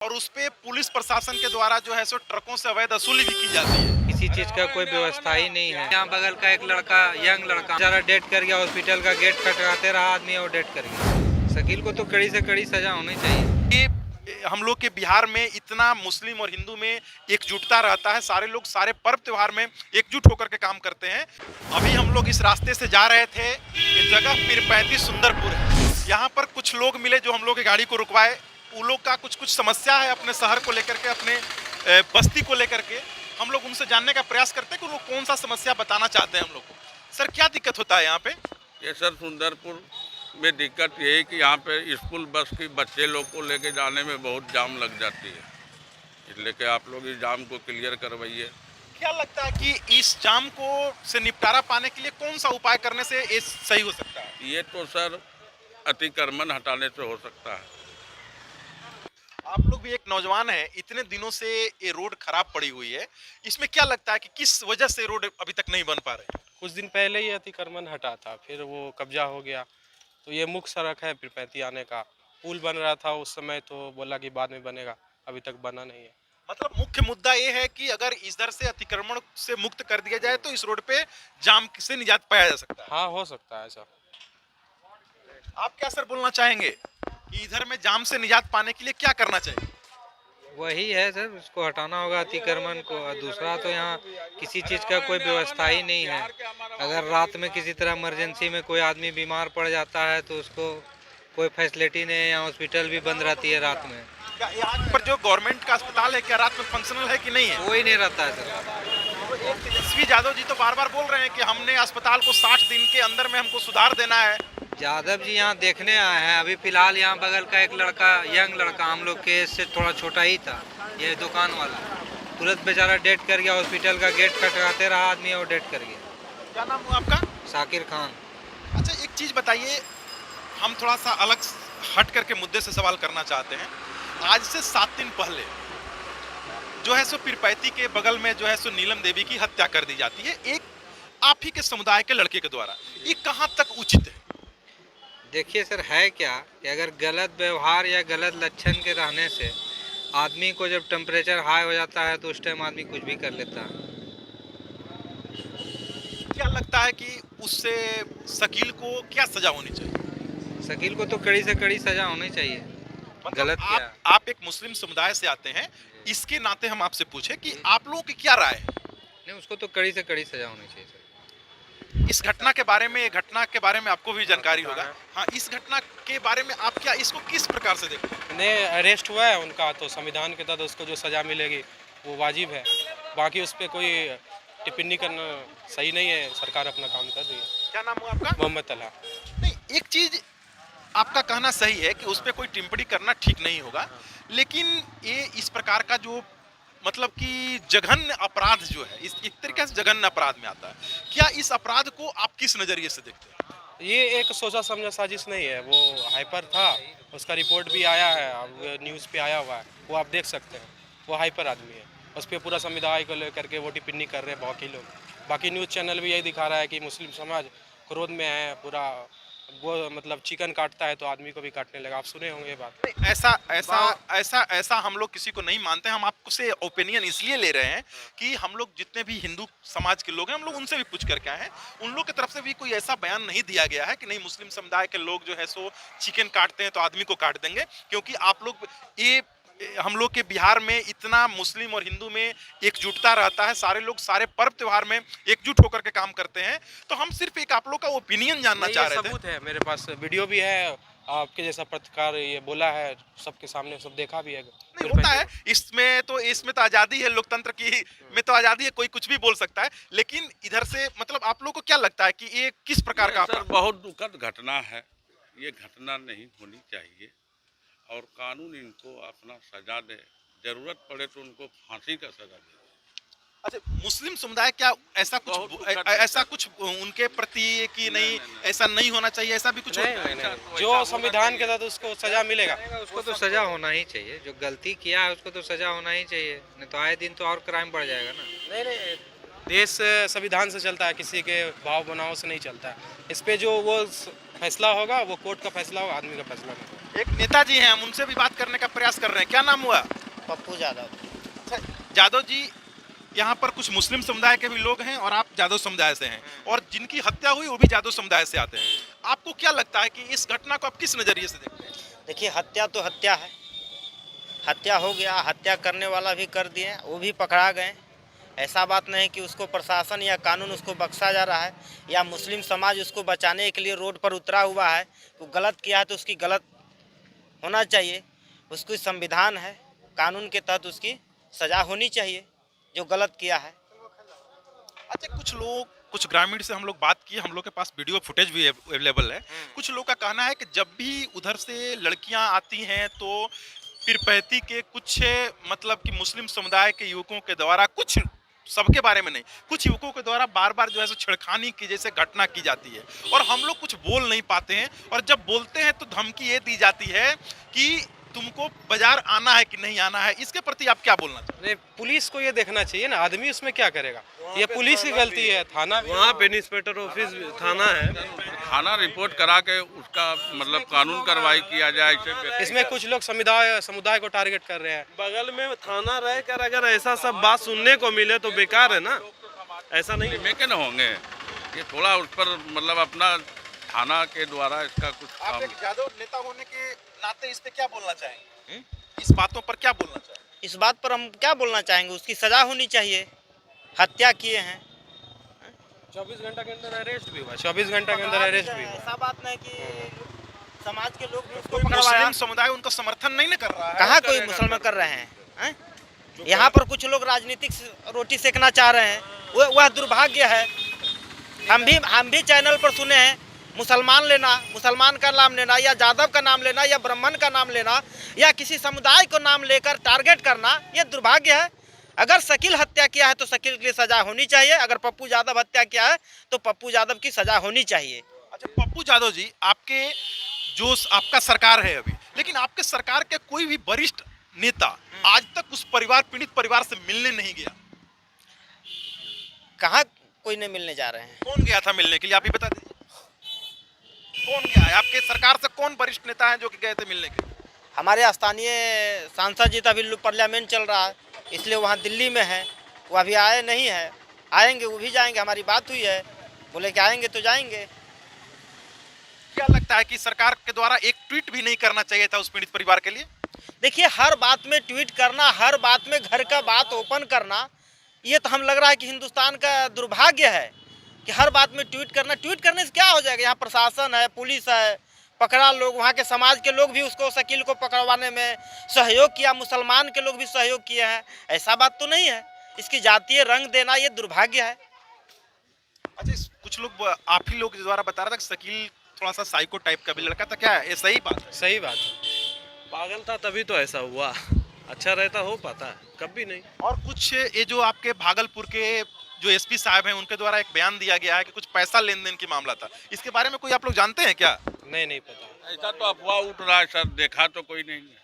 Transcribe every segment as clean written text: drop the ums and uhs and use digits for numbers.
और उसपे पुलिस प्रशासन के द्वारा जो है सो ट्रकों से अवैध वसूली भी की जाती है। किसी चीज का कोई व्यवस्था ही नहीं है। यहाँ बगल का एक लड़का, यंग लड़का बेचारा डेथ कर गया, हॉस्पिटल का गेट खटखटाते रहा आदमी और डेथ कर गया। शकील को तो कड़ी से कड़ी सजा होनी चाहिए। ये हम लोग के बिहार में इतना मुस्लिम और हिंदू में एकजुटता रहता है, सारे लोग सारे पर्व त्योहार में एकजुट होकर के काम करते हैं। अभी हम लोग इस रास्ते से जा रहे थे, ये जगह पीरपैंती सुंदरपुर है। यहाँ पर कुछ लोग मिले जो हम लोग की गाड़ी को रुकवाए। उन लोग का कुछ समस्या है अपने शहर को लेकर के, अपने बस्ती को लेकर के। हम लोग उनसे जानने का प्रयास करते हैं कि वो कौन सा समस्या बताना चाहते हैं हम लोग को। सर, क्या दिक्कत होता है यहाँ पे? ये सर सुंदरपुर में दिक्कत ये है कि यहाँ पे स्कूल बस की बच्चे लोग को लेके जाने में बहुत जाम लग जाती है, इसलिए कि आप लोग इस जाम को क्लियर करवाइए। क्या लगता है कि इस जाम को से निपटारा पाने के लिए कौन सा उपाय करने से ये सही हो सकता है? ये तो सर अतिक्रमण हटाने से हो सकता है। आप लोग भी एक नौजवान हैं, इतने दिनों से ये रोड खराब पड़ी हुई है, इसमें क्या लगता है कि किस वजह से रोड अभी तक नहीं बन पा रहे? कुछ दिन पहले ही अतिक्रमण हटा था, फिर वो कब्जा हो गया। तो ये मुख्य सड़क है पीरपैंती आने का। पुल बन रहा था उस समय, तो बोला कि बाद में बनेगा, अभी तक बना नहीं है। मतलब मुख्य मुद्दा ये है कि अगर इधर से अतिक्रमण से मुक्त कर दिया जाए तो इस रोड पे जाम से निजात पाया जा सकता है। हाँ, हो सकता है ऐसा। आप क्या सर बोलना चाहेंगे कि इधर में जाम से निजात पाने के लिए क्या करना चाहिए? वही है सर, उसको हटाना होगा अतिक्रमण को। और दूसरा तो यहाँ किसी चीज का कोई व्यवस्था ही नहीं है। अगर रात में किसी तरह इमरजेंसी में कोई आदमी बीमार पड़ जाता है तो उसको कोई फैसिलिटी नहीं है। यहाँ हॉस्पिटल भी बंद रहती है रात में। क्या यहाँ पर जो गवर्नमेंट का अस्पताल है, क्या रात में फंक्शनल है कि नहीं है? कोई नहीं रहता है सर। तेजस्वी यादव जी तो बार बार बोल रहे हैं कि हमने अस्पताल को 60 दिन के अंदर में हमको सुधार देना है। यादव जी यहाँ देखने आए हैं। अभी फिलहाल यहाँ बगल का एक लड़का, यंग लड़का, हम लोग के एज से थोड़ा छोटा ही था, ये दुकान वाला, तुरंत बेचारा डेथ कर गया, हॉस्पिटल का गेट खटखटाते रहा आदमी और डेथ कर गया। क्या नाम हुआ आपका? शाकिर खान। अच्छा, एक चीज बताइए, हम थोड़ा सा अलग हट करके मुद्दे से सवाल करना चाहते हैं। आज से 7 दिन पहले जो है सो पीरपैंती के बगल में जो है सो नीलम देवी की हत्या कर दी जाती है एक आप ही के समुदाय के लड़के के द्वारा। ये कहाँ तक उचित है? देखिए सर, है क्या कि अगर गलत व्यवहार या गलत लक्षण के रहने से आदमी को जब टेम्परेचर हाई हो जाता है तो उस टाइम आदमी कुछ भी कर लेता है। क्या लगता है कि उससे शकील को क्या सजा होनी चाहिए? शकील को तो कड़ी से कड़ी सजा होनी चाहिए। मतलब गलत किया। आप एक मुस्लिम समुदाय से आते हैं, इसके नाते हम आपसे पूछे कि आप लोगों की क्या राय है? नहीं, उसको तो कड़ी से कड़ी सजा होनी चाहिए सर। इस घटना के बारे में आपको भी जानकारी होगा। हाँ, इस घटना के बारे में आप क्या इसको किस प्रकार से देखते हैं? ने अरेस्ट हुआ है उनका, तो संविधान के तहत उसको जो सज़ा मिलेगी वो वाजिब है। बाकी उस पर कोई टिप्पणी करना सही नहीं है। सरकार अपना काम कर रही है। क्या नाम हुआ आपका? मोहम्मद तलहा। नहीं, एक चीज आपका कहना सही है कि उस पर कोई टिप्पणी करना ठीक नहीं होगा, लेकिन ये इस प्रकार का जो मतलब कि जघन्य अपराध जो है, इस एक तरीके से जघन्य अपराध में आता है। क्या इस अपराध को आप किस नजरिए से देखते हैं? ये एक सोचा समझा साजिश नहीं है। वो हाइपर था, उसका रिपोर्ट भी आया है, अब न्यूज़ पे आया हुआ है, वो आप देख सकते हैं। वो हाइपर आदमी है, उस पर पूरा समुदाय को लेकर के वो टिप्पणी कर रहे हैं बाकी लोग। बाकी न्यूज़ चैनल भी यही दिखा रहा है कि मुस्लिम समाज क्रोध में है पूरा। वो मतलब चिकन काटता है तो आदमी को भी काटने लगा। आप सुने होंगे ये बात। ऐसा ऐसा ऐसा ऐसा हम लोग किसी को नहीं मानते। हम आपसे ओपिनियन इसलिए ले रहे हैं कि हम लोग जितने भी हिंदू समाज के लोग हैं, हम लोग उनसे भी पूछ करके आए हैं। उन लोग की तरफ से भी कोई ऐसा बयान नहीं दिया गया है कि नहीं, मुस्लिम समुदाय के लोग जो है सो चिकन काटते हैं तो आदमी को काट देंगे। क्योंकि आप लोग ये हम लोग के बिहार में इतना मुस्लिम और हिंदू में एकजुटता रहता है, सारे लोग सारे पर्व त्योहार में एकजुट होकर के काम करते हैं। तो हम सिर्फ एक आप लोग का ओपिनियन जानना चाह रहे थे। सबूत है मेरे पास, वीडियो भी है। आपके जैसा पत्रकार ये बोला है सबके सामने, सब देखा भी है। नहीं होता है, इसमें तो आजादी है, लोकतंत्र की में तो आजादी है, कोई कुछ भी बोल सकता है। लेकिन इधर से मतलब आप लोगों को क्या लगता है कि ये किस प्रकार का सर बहुत दुखद घटना है। ये घटना नहीं होनी चाहिए और कानून इनको अपना सजा दे, जरूरत पड़े तो उनको फांसी का सजा दे। अच्छा, मुस्लिम समुदाय क्या ऐसा कुछ उनके प्रति कि नहीं, ऐसा नहीं होना चाहिए, ऐसा भी कुछ होता है? नहीं। जो संविधान के तहत उसको सजा मिलेगा, उसको तो सजा होना ही चाहिए। जो गलती किया है उसको तो सजा होना ही चाहिए, नहीं तो आए दिन तो और क्राइम बढ़ जाएगा ना। नहीं, देश संविधान से चलता है, किसी के भाव बनाव से नहीं चलता है। इस पे जो वो फैसला होगा वो कोर्ट का फैसला होगा, आदमी का फैसला नहीं। एक नेताजी हैं, हम उनसे भी बात करने का प्रयास कर रहे हैं। क्या नाम हुआ? पप्पू यादव। अच्छा, यादव जी, यहाँ पर कुछ मुस्लिम समुदाय के भी लोग हैं और आप यादव समुदाय से हैं, और जिनकी हत्या हुई वो भी यादव समुदाय से आते हैं। आपको क्या लगता है कि इस घटना को आप किस नजरिए से देखते हैं? देखिए, हत्या तो हत्या है, हत्या हो गया, हत्या करने वाला भी कर दिए, वो भी पकड़ा गए। ऐसा बात नहीं कि उसको प्रशासन या कानून उसको बख्शा जा रहा है या मुस्लिम समाज उसको बचाने के लिए रोड पर उतरा हुआ है। वो गलत किया है तो उसकी गलत होना चाहिए, उसकी संविधान है, कानून के तहत उसकी सज़ा होनी चाहिए जो गलत किया है। अच्छा, कुछ लोग, कुछ ग्रामीण से हम लोग बात किए, हम लोग के पास वीडियो फुटेज भी अवेलेबल है। कुछ लोग का कहना है कि जब भी उधर से लड़कियां आती हैं तो पीरपैंती के कुछ, मतलब कि मुस्लिम समुदाय के युवकों के द्वारा, कुछ सबके बारे में नहीं, कुछ युवकों के द्वारा बार बार जो है सो छेड़खानी की जैसे घटना की जाती है, और हम लोग कुछ बोल नहीं पाते हैं, और जब बोलते हैं तो धमकी ये दी जाती है कि तुमको बाजार आना है कि नहीं आना है। इसके प्रति आप क्या बोलना चाहते नहीं, पुलिस को ये देखना चाहिए ना, आदमी उसमें क्या करेगा, ये पुलिस की गलती है। थाना वहाँ पे इंस्पेक्टर ऑफिस थाना है, थाना रिपोर्ट करा के उसका मतलब कानून कार्रवाई किया जाए। इसमें कुछ लोग समुदाय को टारगेट कर रहे हैं। बगल में थाना रह कर अगर ऐसा सब बात सुनने को मिले तो बेकार है ना, ऐसा नहीं। में के न होंगे, ये थोड़ा उस पर मतलब अपना थाना के द्वारा इसका कुछ हैं? आप काम। एक यादव नेता होने के नाते इस पे क्या बोलना चाहेंगे? इस बातों पर क्या बोलना चाहेंगे? इस बात पर हम क्या बोलना चाहेंगे, उसकी सज़ा होनी चाहिए, हत्या किए हैं। 24 घंटा के अंदर अरेस्ट भी हुआ, 24 घंटा के अंदर अरेस्ट भी हुआ। ऐसा बात नहीं कि समाज के लोग भी उसको कोई पकड़वाया। मुस्लिम समुदाय उनका समर्थन नहीं कर रहा है। कहाँ कोई मुसलमान कर रहे हैं? यहाँ पर कुछ लोग राजनीतिक रोटी सेकना चाह रहे हैं, वह दुर्भाग्य है। हम भी चैनल पर सुने हैं, मुसलमान लेना, मुसलमान का नाम लेना, या यादव का नाम लेना, या ब्राह्मण का नाम लेना, या किसी समुदाय को नाम लेकर टारगेट करना, यह दुर्भाग्य है। अगर शकील हत्या किया है तो शकील के लिए सजा होनी चाहिए, अगर पप्पू यादव हत्या किया है तो पप्पू यादव की सजा होनी चाहिए। अच्छा, पप्पू यादव जी, आपके जो आपका सरकार है अभी, लेकिन आपके सरकार के कोई भी वरिष्ठ नेता आज तक उस परिवार, पीड़ित परिवार से मिलने नहीं गया। कहाँ कोई नहीं मिलने जा रहे हैं? कौन गया था मिलने के लिए, आप ही बता दीजिए। कौन गया है आपके सरकार से? कौन वरिष्ठ नेता है जो कि गए थे मिलने के लिए? हमारे स्थानीय सांसद जी तो अभी पार्लियामेंट चल रहा है, इसलिए वहाँ दिल्ली में है, वो अभी आए नहीं है। आएंगे, वो भी जाएंगे, हमारी बात हुई है, बोले कि आएंगे तो जाएंगे। क्या लगता है कि सरकार के द्वारा एक ट्वीट भी नहीं करना चाहिए था उस पीड़ित परिवार के लिए? देखिए, हर बात में ट्वीट करना, हर बात में घर का बात ओपन करना, ये तो हम लग रहा है कि हिंदुस्तान का दुर्भाग्य है कि हर बात में ट्वीट करना। ट्वीट करने से क्या हो जाएगा? यहाँ प्रशासन है, पुलिस है, पकड़ा लोग, वहाँ के समाज के लोग भी उसको, शकील को पकड़वाने में सहयोग किया, मुसलमान के लोग भी सहयोग किए हैं। ऐसा बात तो नहीं है, इसकी जातीय रंग देना ये दुर्भाग्य है। अच्छा, कुछ लोग, आप ही लोग के द्वारा बता रहा था कि शकील थोड़ा सा साइको टाइप का भी लड़का था, क्या है ये सही बात है? सही बात है, पागल था तभी तो ऐसा हुआ, अच्छा रहता हो पाता है कभी नहीं। और कुछ ये जो आपके भागलपुर के जो एसपी साहब हैं, उनके द्वारा एक बयान दिया गया है कि कुछ पैसा लेन देन की मामला था, इसके बारे में कोई आप लोग जानते हैं क्या? नहीं पता। ऐसा तो अफवाह उठ रहा है सर, देखा तो कोई नहीं है,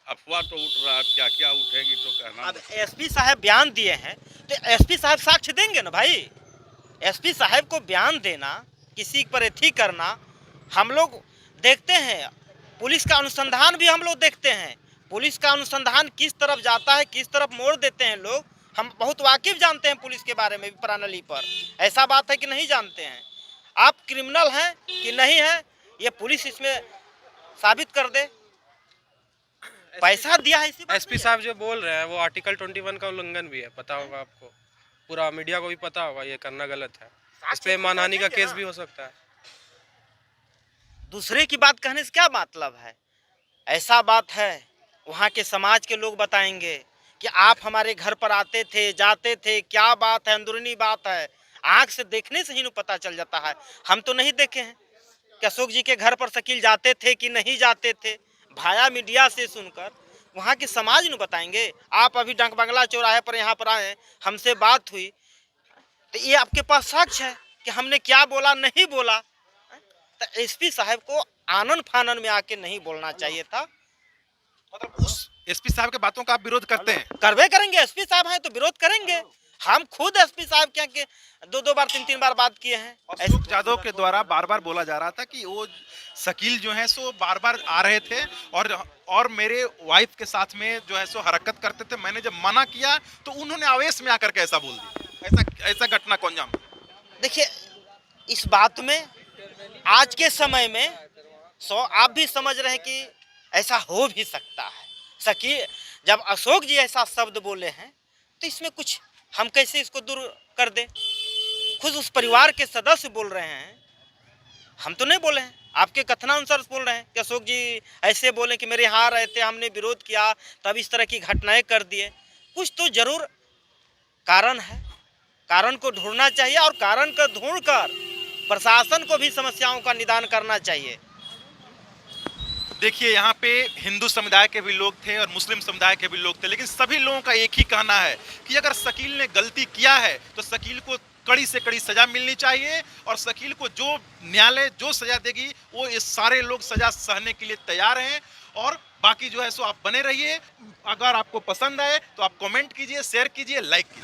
अफवाह तो उठ रहा है, क्या क्या उठेगी तो कहना। अब एसपी साहब बयान दिए हैं तो एसपी साहब साक्ष्य देंगे ना भाई। एसपी साहब को बयान देना, किसी पर एथी करना, हम लोग देखते हैं। पुलिस का अनुसंधान भी हम लोग देखते हैं, पुलिस का अनुसंधान किस तरफ जाता है, किस तरफ मोड़ देते हैं लोग, हम बहुत वाकिफ जानते हैं पुलिस के बारे में भी, प्रणाली पर। ऐसा बात है कि नहीं जानते हैं। आप क्रिमिनल हैं कि नहीं है, ये पुलिस इसमें साबित कर दे। पैसा दिया है इसी बात एसपी नहीं है। साहब जो बोल रहे हैं वो आर्टिकल 21 का उल्लंघन भी है, पता होगा आपको, पूरा मीडिया को भी पता होगा, ये करना गलत है। इस पे मानहानि का केस भी हो सकता है। दूसरे की बात कहने से क्या मतलब है? ऐसा बात है, वहाँ के समाज के लोग बताएंगे कि आप हमारे घर पर आते थे, जाते थे, क्या बात है, अंदरूनी बात है। आँख से देखने से ही न पता चल जाता है। हम तो नहीं देखे हैं कि अशोक जी के घर पर शकील जाते थे कि नहीं जाते थे। भाया मीडिया से सुनकर वहाँ के समाज न बताएंगे। आप अभी डंक बंगला चौराहे पर यहाँ पर आए, हमसे बात हुई, तो ये आपके पास साक्ष्य है कि हमने क्या बोला, नहीं बोला। तो एसपी साहब को आनन फानन में आके नहीं बोलना चाहिए था। मतलब उस एसपी साहब के बातों का आप विरोध करते हैं? करवे करेंगे, एसपी साहब हैं तो विरोध करेंगे। हम खुद एसपी साहब के यहाँ के 2-2 बार 3-3 बार बात किए हैं। अशोक यादव के द्वारा बार बार बोला जा रहा था कि वो शकील जो है सो बार बार आ रहे थे और मेरे वाइफ के साथ में जो है सो हरकत करते थे। मैंने जब मना किया तो उन्होंने आवेश में आकर के ऐसा बोल दिया। ऐसा घटना को अंजाम। देखिए, इस बात में आज के समय में आप भी समझ रहे हैं कि ऐसा हो भी सकता है। शकील जब अशोक जी ऐसा शब्द बोले हैं तो इसमें कुछ हम कैसे इसको दूर कर दें। खुद उस परिवार के सदस्य बोल रहे हैं, हम तो नहीं बोले हैं, आपके कथनानुसार बोल रहे हैं कि अशोक जी ऐसे बोले कि मेरे यहाँ रहे थे, हमने विरोध किया तब इस तरह की घटनाएं कर दिए। कुछ तो जरूर कारण है, कारण को ढूंढना चाहिए और कारण को ढूंढकर प्रशासन को भी समस्याओं का निदान करना चाहिए। देखिए, यहाँ पे हिंदू समुदाय के भी लोग थे और मुस्लिम समुदाय के भी लोग थे, लेकिन सभी लोगों का एक ही कहना है कि अगर शकील ने गलती किया है तो शकील को कड़ी से कड़ी सजा मिलनी चाहिए और शकील को जो न्यायालय जो सजा देगी वो ये सारे लोग सजा सहने के लिए तैयार हैं। और बाकी जो है सो आप बने रहिए। अगर आपको पसंद आए तो आप कमेंट कीजिए, शेयर कीजिए, लाइक कीजिए।